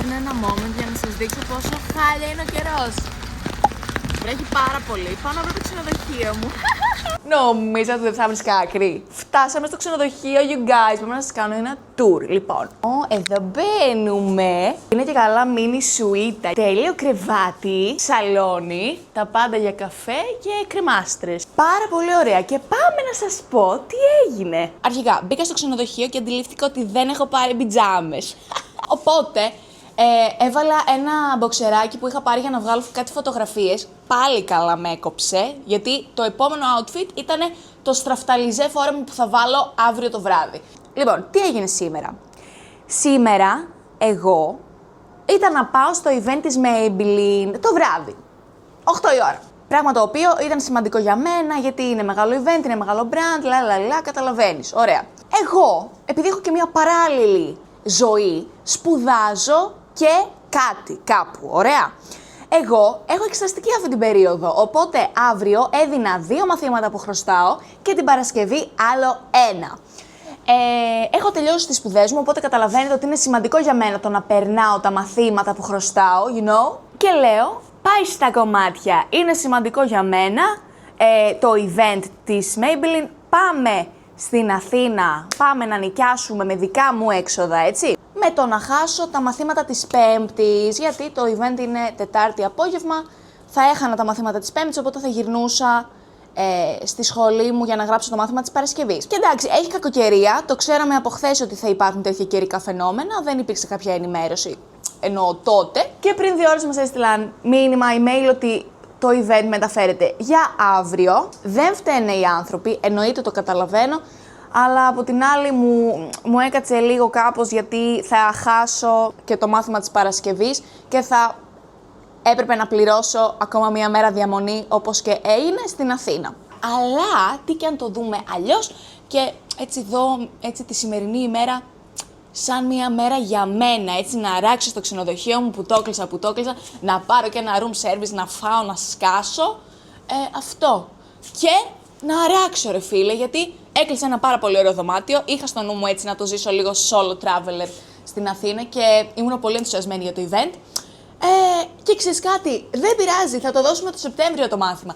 παίρνω ένα moment για να σας δείξω πόσο χάλια είναι ο καιρός. Βρέχει πάρα πολύ, πάνω από το ξενοδοχείο μου. Νομίζατε ότι δεν θα βρίσκα άκρη. Φτάσαμε στο ξενοδοχείο, you guys. Πρέπει να σας κάνω ένα tour. Λοιπόν, εδώ μπαίνουμε. Είναι και καλά mini σουίτα. Τέλειο κρεβάτι, σαλόνι, τα πάντα για καφέ και κρεμάστρες. Πάρα πολύ ωραία. Και πάμε να σας πω τι έγινε. Αρχικά, μπήκα στο ξενοδοχείο και αντιλήφθηκα ότι δεν έχω πάρει πιτζάμες. Οπότε, έβαλα ένα μποξεράκι που είχα πάρει για να βγάλω κάτι φωτογραφίες. Πάλι καλά με έκοψε, γιατί το επόμενο outfit ήταν το στραφταλιζέ φόρεμα που θα βάλω αύριο το βράδυ. Λοιπόν, τι έγινε σήμερα. Σήμερα, εγώ ήταν να πάω στο event της Maybelline το βράδυ, 8 η ώρα. Πράγμα το οποίο ήταν σημαντικό για μένα, γιατί είναι μεγάλο event, είναι μεγάλο brand, καταλαβαίνεις. Ωραία. Εγώ, επειδή έχω και μια παράλληλη ζωή, σπουδάζω και κάτι, κάπου, ωραία. Εγώ έχω εξεταστική αυτή την περίοδο, οπότε αύριο έδινα 2 μαθήματα που χρωστάω και την Παρασκευή άλλο 1. Έχω τελειώσει τις σπουδές μου, οπότε καταλαβαίνετε ότι είναι σημαντικό για μένα το να περνάω τα μαθήματα που χρωστάω, you know. Και λέω, πάει στα κομμάτια, είναι σημαντικό για μένα το event της Maybelline, πάμε στην Αθήνα, πάμε να νοικιάσουμε με δικά μου έξοδα, έτσι. Με το να χάσω τα μαθήματα της Πέμπτης, γιατί το event είναι Τετάρτη απόγευμα, θα έχανα τα μαθήματα της Πέμπτης, οπότε θα γυρνούσα στη σχολή μου για να γράψω το μάθημα της Παρασκευής. Και εντάξει, έχει κακοκαιρία, το ξέραμε από χθες ότι θα υπάρχουν τέτοια καιρικά φαινόμενα, δεν υπήρξε κάποια ενημέρωση, εννοώ τότε. Και πριν 2 ώρες μας έστειλαν μήνυμα, email ότι το event μεταφέρεται για αύριο. Δεν φταίνε οι άνθρωποι, εννοείται το καταλαβαίνω, αλλά από την άλλη μου έκατσε λίγο κάπως, γιατί θα χάσω και το μάθημα της Παρασκευής και θα έπρεπε να πληρώσω ακόμα μία μέρα διαμονή, όπως και έγινε στην Αθήνα. Αλλά τι και αν το δούμε αλλιώς, και έτσι τη σημερινή ημέρα σαν μία μέρα για μένα, έτσι να αράξω στο ξενοδοχείο μου που το έκλεισα, να πάρω και ένα room service, να φάω, να σκάσω, αυτό. Και να αράξω ρε φίλε, γιατί έκλεισα ένα πάρα πολύ ωραίο δωμάτιο, είχα στο νου μου έτσι να το ζήσω λίγο solo traveler στην Αθήνα και ήμουν πολύ ενθουσιασμένη για το event. Και ξέρεις κάτι, δεν πειράζει, θα το δώσουμε το Σεπτέμβριο το μάθημα.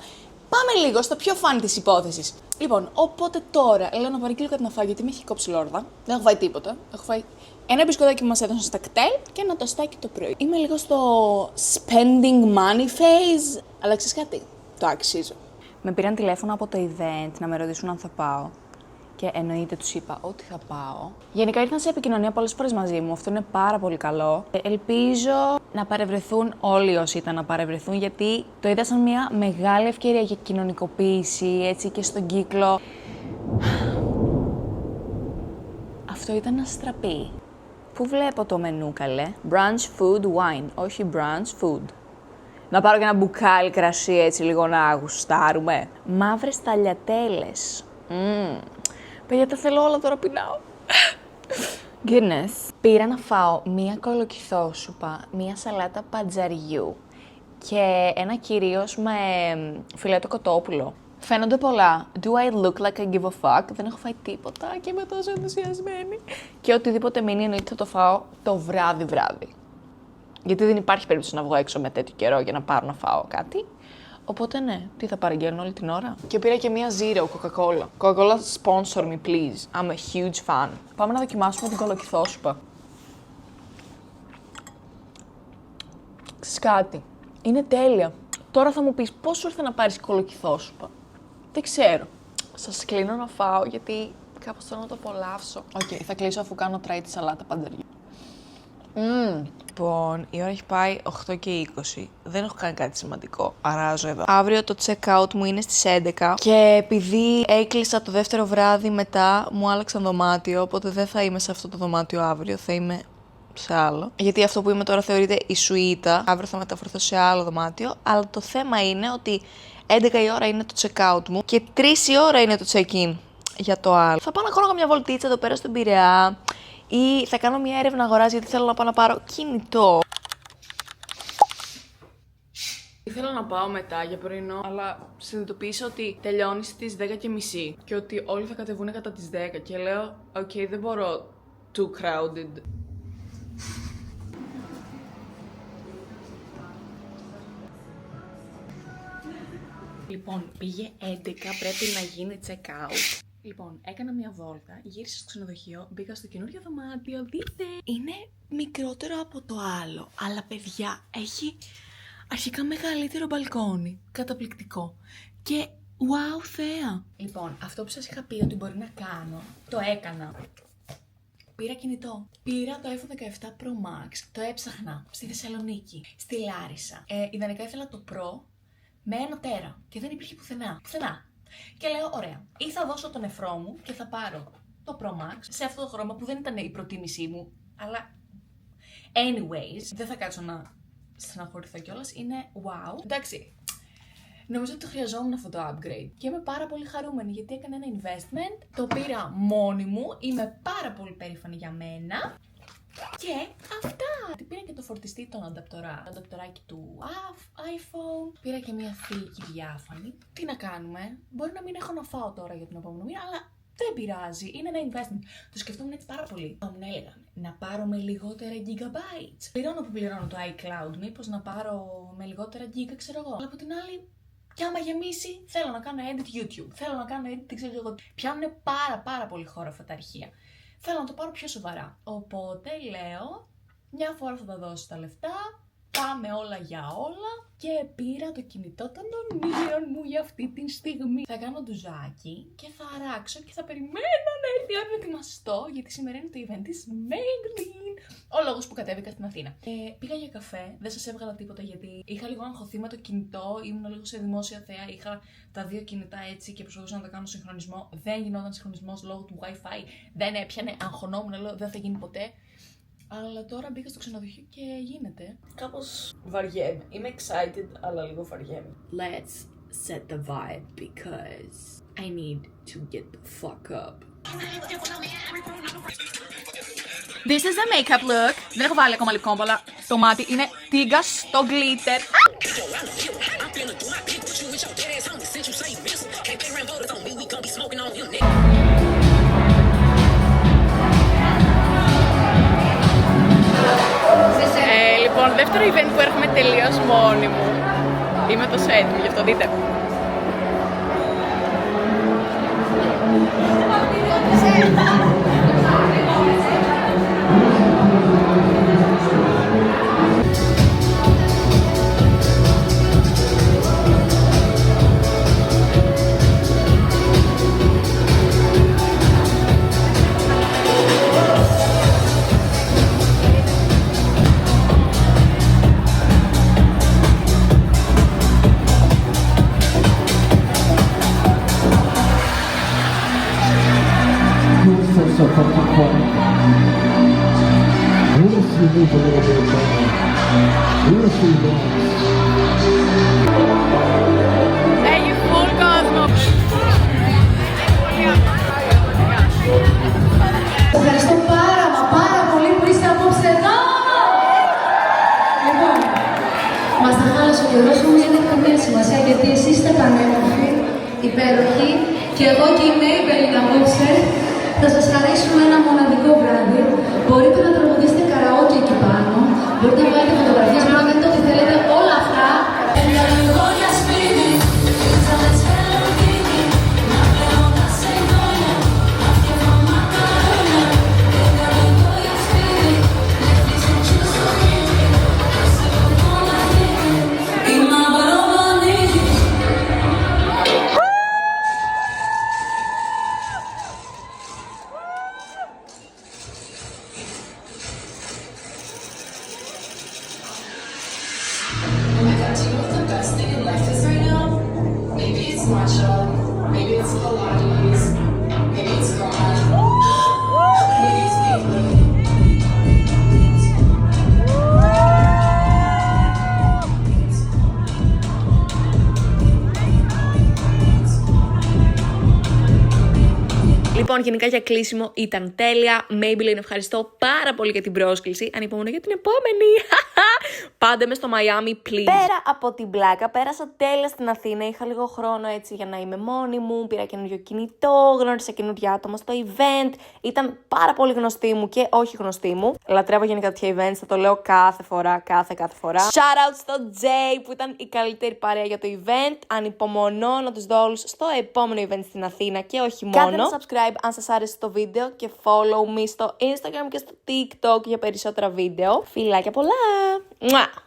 Πάμε λίγο στο πιο φαν της υπόθεσης. Λοιπόν, οπότε τώρα λέω να παραγγείλω κάτι να φάω, γιατί με έχει κόψει λόρδα. Δεν έχω φάει τίποτα. Έχω φάει ένα μπισκοτάκι που μας έδωσαν στα κτέλ και ένα τοστάκι το πρωί. Είμαι λίγο στο spending money phase, αλλά ξέρεις κάτι, το αξίζω. Με πήραν τηλέφωνο από το event να με ρωτήσουν αν θα πάω. Και εννοείται τους είπα ότι θα πάω. Γενικά ήρθαν σε επικοινωνία πολλές φορές μαζί μου, αυτό είναι πάρα πολύ καλό. Ελπίζω να παρευρεθούν όλοι όσοι ήταν να παρευρεθούν, γιατί το είδα σαν μια μεγάλη ευκαιρία για κοινωνικοποίηση, έτσι, και στον κύκλο. Αυτό ήταν αστραπή. Πού βλέπω το μενού, καλέ? Brunch food wine, όχι brunch food. Να πάρω και ένα μπουκάλι κρασί, έτσι, λίγο να γουστάρουμε. Μαύρες ταλιατέλες. Παιδιά, τα θέλω όλα, τώρα πεινάω. Goodness. Πήρα να φάω μία κολοκυθόσουπα, μία σαλάτα πατζαριού και ένα κυρίως με φιλέτο κοτόπουλο. Φαίνονται πολλά. Do I look like I give a fuck? Δεν έχω φάει τίποτα και είμαι τόσο ενθουσιασμένη. Και οτιδήποτε μείνει εννοείται θα το φάω το βράδυ. Γιατί δεν υπάρχει περίπτωση να βγω έξω με τέτοιο καιρό για να πάρω να φάω κάτι. Οπότε ναι, τι θα παραγγέλνω όλη την ώρα. Και πήρα και μία Zero Coca-Cola. Coca-Cola sponsor me please. I'm a huge fan. Πάμε να δοκιμάσουμε την κολοκυθόσουπα. Ξέρεις κάτι, είναι τέλεια. Τώρα θα μου πεις πώς σου ήρθε να πάρεις κολοκυθόσουπα. Δεν ξέρω. Σας κλείνω να φάω γιατί κάπως θέλω να το απολαύσω. Οκ, θα κλείσω αφού κάνω try τη σαλάτα πανταριού. Λοιπόν, η ώρα έχει πάει 8 και 20. Δεν έχω κάνει κάτι σημαντικό. Αράζω εδώ. Αύριο το check-out μου είναι στις 11 και επειδή έκλεισα το δεύτερο βράδυ μετά, μου άλλαξαν δωμάτιο, οπότε δεν θα είμαι σε αυτό το δωμάτιο αύριο, θα είμαι σε άλλο. Γιατί αυτό που είμαι τώρα θεωρείται η σουίτα. Αύριο θα μεταφερθώ σε άλλο δωμάτιο, αλλά το θέμα είναι ότι 11 η ώρα είναι το check-out μου και 3 η ώρα είναι το check-in για το άλλο. Θα πάω να κάνω μια βολτίτσα εδώ πέρα στον Πειραιά. Ή θα κάνω μια έρευνα αγοράς γιατί θέλω να πάω να πάρω κινητό. Ήθελα να πάω μετά για πρωινό, αλλά συνειδητοποίησα ότι τελειώνει στις 10:30 και ότι όλοι θα κατεβούν κατά τις 10 και λέω, ok, δεν μπορώ too crowded. Λοιπόν, πήγε 11, πρέπει να γίνει check-out. Λοιπόν, έκανα μια βόλτα, γύρισα στο ξενοδοχείο, μπήκα στο καινούριο δωμάτιο, δείτε! Είναι μικρότερο από το άλλο, αλλά παιδιά, έχει αρχικά μεγαλύτερο μπαλκόνι, καταπληκτικό. Και wow, θέα! Λοιπόν, αυτό που σας είχα πει ότι μπορεί να κάνω, το έκανα. Πήρα κινητό. Πήρα το iPhone 17 Pro Max. Το έψαχνα στη Θεσσαλονίκη, στη Λάρισα. Ιδανικά ήθελα το Pro με 1 τέρα και δεν υπήρχε πουθενά. Και λέω, ωραία, ή θα δώσω τον νεφρό μου και θα πάρω το Pro Max σε αυτό το χρώμα που δεν ήταν η προτίμησή μου, αλλά anyways, δεν θα κάτσω να στεναχωρηθώ κιόλας, είναι wow. Εντάξει, νομίζω ότι το χρειαζόμουν αυτό το upgrade και είμαι πάρα πολύ χαρούμενη γιατί έκανα ένα investment, το πήρα μόνη μου, είμαι πάρα πολύ περήφανη για μένα. Και αυτά! Πήρα και το φορτιστή, το ανταπτοράκι του iPhone. Πήρα και μια θήκη διάφανη. Τι να κάνουμε, μπορεί να μην έχω να φάω τώρα για τον επόμενο μήνα, αλλά δεν πειράζει, είναι ένα investment. Το σκεφτόμουν έτσι πάρα πολύ. Θα μου έλεγαν να πάρω με λιγότερα gigabytes. Πληρώνω που πληρώνω το iCloud, μήπως να πάρω με λιγότερα giga, ξέρω εγώ. Αλλά από την άλλη, κι άμα γεμίσει, θέλω να κάνω edit YouTube. Θέλω να κάνω edit, δεν ξέρω εγώ. Πιάνουν πάρα πολύ χώρο αυτά τα αρχεία. Θέλω να το πάρω πιο σοβαρά. Οπότε λέω, μια φορά θα τα δώσω τα λεφτά, πάμε όλα για όλα και πήρα το κινητό των ονείρων μου για αυτή τη στιγμή. Θα κάνω ντουζάκι και θα αράξω και θα περιμένω να έρθει η ώρα να ετοιμαστώ γιατί σήμερα είναι το event της Maybelline. Ο λόγος που κατέβηκα στην Αθήνα. Πήγα για καφέ, δεν σας έβγαλα τίποτα γιατί είχα λίγο αγχωθεί με το κινητό, ήμουν λίγο σε δημόσια θέα, είχα τα δύο κινητά έτσι και προσπαθούσα να τα κάνω συγχρονισμό. Δεν γινόταν συγχρονισμός λόγω του Wi-Fi, δεν έπιανε, αγχωνόμουν, λέω δεν θα γίνει ποτέ. Αλλά τώρα μπήκα στο ξενοδοχείο και γίνεται. Κάπως βαριέμαι. Είμαι excited, αλλά λίγο βαριέμαι. Let's set the vibe because I need to get the fuck up. This is the makeup look. Δεν έχω βάλει ακόμα λιπκόμπο, αλλά το μάτι είναι τίγκα στο glitter. Λοιπόν, δεύτερο event που έρχομαι τελείως μόνη μου. Είμαι το set μου, γι' αυτό δείτε. Έχει full κόσμο. Ευχαριστώ πάρα πολύ που είστε απόψε εδώ. Λοιπόν, μας τα χάλασε ο καιρός, όμως δεν έχει καμία σημασία γιατί εσείς είστε πανέμορφοι, υπέροχοι και εγώ και η Maybelline απόψε θα σας χαρίσουμε ένα μοναδικό βράδυ. Μπορείτε να τραγουδήσετε καραόκι εκεί πάνω, μπορείτε να βάλετε φωτογραφίες, μπορείτε να κάνετε ό,τι θέλετε, όλα αυτά. Λοιπόν, γενικά για κλείσιμο ήταν τέλεια. Maybelline, ευχαριστώ πάρα πολύ για την πρόσκληση. Ανυπομονώ για την επόμενη. Πάντε με στο Miami, please. Πέρα από την πλάκα, πέρασα τέλεια στην Αθήνα. Είχα λίγο χρόνο έτσι για να είμαι μόνη μου. Πήρα καινούριο κινητό, γνώρισα καινούργια άτομα στο event. Ήταν πάρα πολύ γνωστή μου και όχι γνωστή μου. Λατρεύω γενικά τέτοια events, θα το λέω κάθε φορά, κάθε φορά. Shout out στο Jay που ήταν η καλύτερη παρέα για το event. Ανυπομονώ να τους δω όλους στο επόμενο event στην Αθήνα και όχι μόνο. Κάντε ένα subscribe αν σας άρεσε το βίντεο και follow me στο Instagram και στο TikTok για περισσότερα βίντεο. Φιλάκια πολλά! Μουα!